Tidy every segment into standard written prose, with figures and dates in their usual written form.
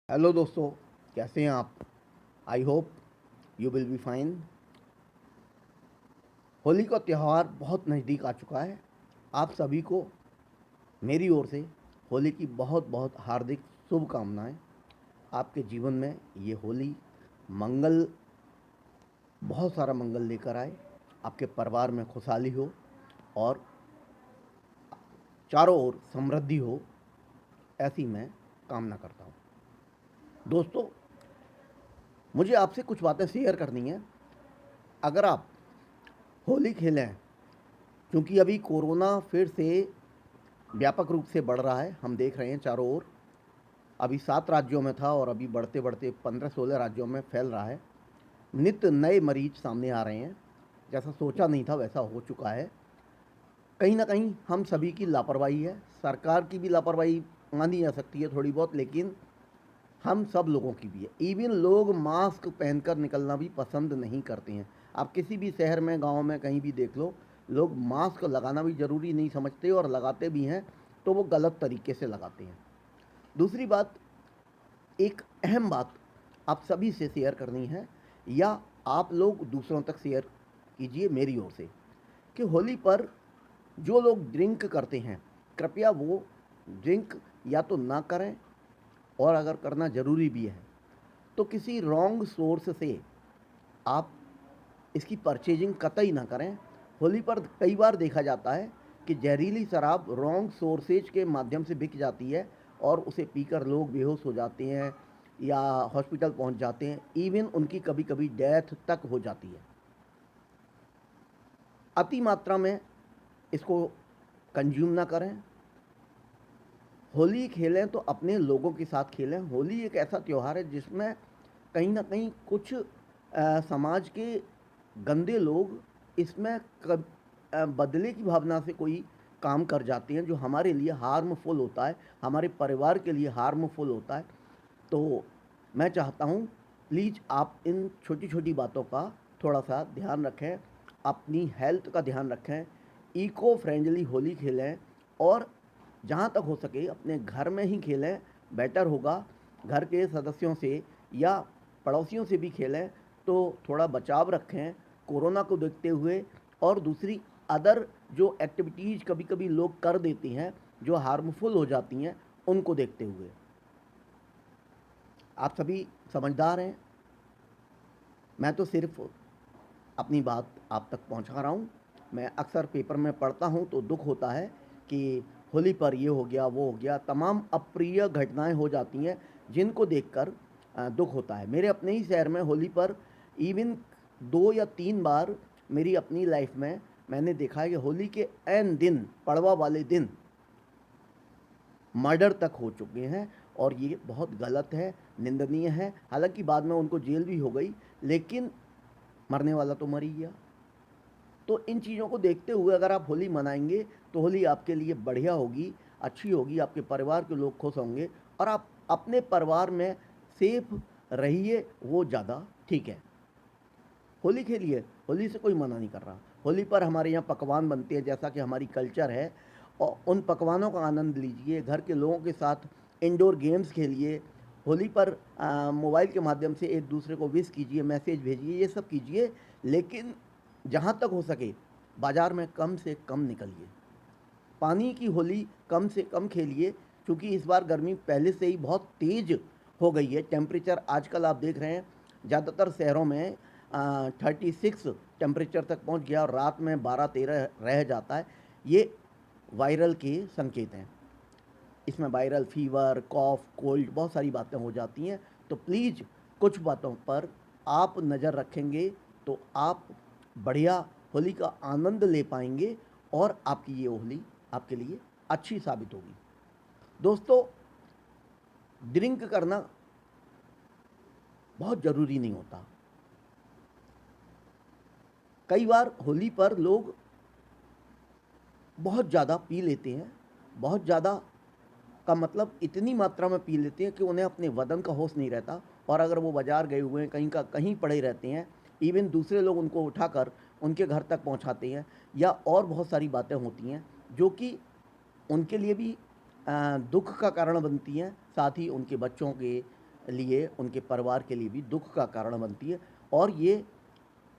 Hello दोस्तों, कैसे हैं आप? I hope you will be fine. Holi का त्यौहार बहुत नज़दीक आ चुका है। आप सभी को मेरी ओर से होली की बहुत बहुत हार्दिक शुभकामनाएं। आपके जीवन में ये होली मंगल, बहुत सारा मंगल लेकर आए। आपके परिवार में खुशहाली हो और चारों ओर समृद्धि हो, ऐसी मैं कामना करता हूँ। दोस्तों, मुझे आपसे कुछ बातें शेयर करनी है। अगर आप होली खेलें, क्योंकि अभी कोरोना फिर से व्यापक रूप से बढ़ रहा है, हम देख रहे हैं चारों ओर। अभी 7 राज्यों में था और अभी बढ़ते बढ़ते 15-16 राज्यों में फैल रहा है। नित्य नए मरीज सामने आ रहे हैं। जैसा सोचा नहीं था वैसा हो चुका है। कहीं ना कहीं हम सभी की लापरवाही है, सरकार की भी लापरवाही मानी जा सकती है थोड़ी बहुत, लेकिन हम सब लोगों की भी है। इवन लोग मास्क पहनकर निकलना भी पसंद नहीं करते हैं। आप किसी भी शहर में, गांव में, कहीं भी देख लो, लोग मास्क लगाना भी ज़रूरी नहीं समझते, और लगाते भी हैं तो वो गलत तरीके से लगाते हैं। दूसरी बात, एक अहम बात आप सभी से शेयर करनी है, या आप लोग दूसरों तक शेयर कीजिए मेरी ओर से, कि होली पर जो लोग ड्रिंक करते हैं, कृपया वो ड्रिंक या तो ना करें, और अगर करना ज़रूरी भी है तो किसी रॉन्ग सोर्स से आप इसकी परचेजिंग कतई ना करें। होली पर कई बार देखा जाता है कि जहरीली शराब रॉन्ग सोर्सेज के माध्यम से बिक जाती है, और उसे पीकर लोग बेहोश हो जाते हैं या हॉस्पिटल पहुंच जाते हैं। इवन उनकी कभी कभी डेथ तक हो जाती है। अति मात्रा में इसको कंज्यूम ना करें। होली खेलें तो अपने लोगों के साथ खेलें। होली एक ऐसा त्यौहार है जिसमें कहीं ना कहीं कुछ समाज के गंदे लोग इसमें बदले की भावना से कोई काम कर जाते हैं, जो हमारे लिए हार्मफुल होता है, हमारे परिवार के लिए हार्मफुल होता है। तो मैं चाहता हूँ, प्लीज़ आप इन छोटी छोटी बातों का थोड़ा सा ध्यान रखें, अपनी हेल्थ का ध्यान रखें, इको फ्रेंडली होली खेलें, और जहाँ तक हो सके अपने घर में ही खेलें, बेटर होगा। घर के सदस्यों से या पड़ोसियों से भी खेलें तो थोड़ा बचाव रखें कोरोना को देखते हुए। और दूसरी अदर जो एक्टिविटीज़ कभी कभी लोग कर देती हैं जो हार्मफुल हो जाती हैं, उनको देखते हुए। आप सभी समझदार हैं, मैं तो सिर्फ अपनी बात आप तक पहुंचा रहा हूं। मैं अक्सर पेपर में पढ़ता हूं तो दुख होता है कि होली पर ये हो गया, वो हो गया, तमाम अप्रिय घटनाएं हो जाती हैं जिनको देखकर दुख होता है। मेरे अपने ही शहर में होली पर इवन 2 या 3 बार मेरी अपनी लाइफ में मैंने देखा है कि होली के एन दिन, पड़वा वाले दिन, मर्डर तक हो चुके हैं। और ये बहुत गलत है, निंदनीय है। हालांकि बाद में उनको जेल भी हो गई, लेकिन मरने वाला तो मर ही गया। तो इन चीज़ों को देखते हुए अगर आप होली मनाएंगे तो होली आपके लिए बढ़िया होगी, अच्छी होगी, आपके परिवार के लोग खुश होंगे, और आप अपने परिवार में सेफ रहिए, वो ज़्यादा ठीक है। होली खेलिए, होली से कोई मना नहीं कर रहा। होली पर हमारे यहाँ पकवान बनते हैं, जैसा कि हमारी कल्चर है, और उन पकवानों का आनंद लीजिए। घर के लोगों के साथ इंडोर गेम्स खेलिए। होली पर मोबाइल के माध्यम से एक दूसरे को विश कीजिए, मैसेज भेजिए, ये सब कीजिए। लेकिन जहाँ तक हो सके बाज़ार में कम से कम निकलिए। पानी की होली कम से कम खेलिए, क्योंकि इस बार गर्मी पहले से ही बहुत तेज़ हो गई है। टेम्परेचर आजकल आप देख रहे हैं ज़्यादातर शहरों में 36 टेम्परेचर तक पहुंच गया, और रात में 12-13 रह जाता है। ये वायरल के संकेत हैं। इसमें वायरल फीवर, कॉफ, कोल्ड, बहुत सारी बातें हो जाती हैं। तो प्लीज़ कुछ बातों पर आप नज़र रखेंगे तो आप बढ़िया होली का आनंद ले पाएंगे, और आपकी ये होली आपके लिए अच्छी साबित होगी। दोस्तों, ड्रिंक करना बहुत ज़रूरी नहीं होता। कई बार होली पर लोग बहुत ज़्यादा पी लेते हैं। बहुत ज़्यादा का मतलब इतनी मात्रा में पी लेते हैं कि उन्हें अपने वजन का होश नहीं रहता, और अगर वो बाज़ार गए हुए हैं, कहीं का कहीं पड़े रहते हैं, इवन दूसरे लोग उनको उठाकर उनके घर तक पहुंचाते हैं, या और बहुत सारी बातें होती हैं जो कि उनके लिए भी दुख का कारण बनती हैं, साथ ही उनके बच्चों के, लिए, उनके परिवार के लिए भी दुख का कारण बनती है और ये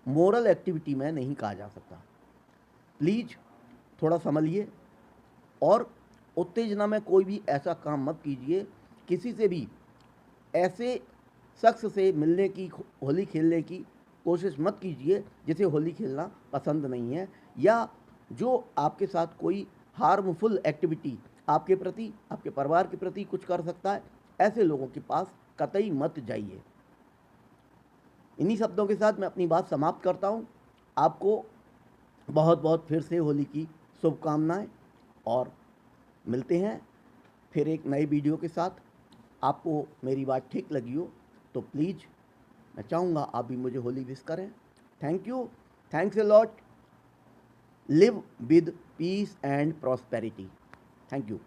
मोरल एक्टिविटी में नहीं कहा जा सकता। प्लीज़ थोड़ा संभलिए और उत्तेजना में कोई भी ऐसा काम मत कीजिए। किसी से भी ऐसे शख्स से मिलने की, होली खेलने की कोशिश मत कीजिए जिसे होली खेलना पसंद नहीं है, या जो आपके साथ कोई हार्मफुल एक्टिविटी आपके प्रति, आपके परिवार के प्रति कुछ कर सकता है, ऐसे लोगों के पास कतई मत जाइए। इन्हीं शब्दों के साथ मैं अपनी बात समाप्त करता हूँ। आपको बहुत बहुत फिर से होली की शुभकामनाएं और मिलते हैं फिर एक नए वीडियो के साथ। आपको मेरी बात ठीक लगी हो तो प्लीज़ मैं चाहूँगा आप भी मुझे होली विश करें। Thank you, thanks a lot. Live with piece and prosperity. Thank you.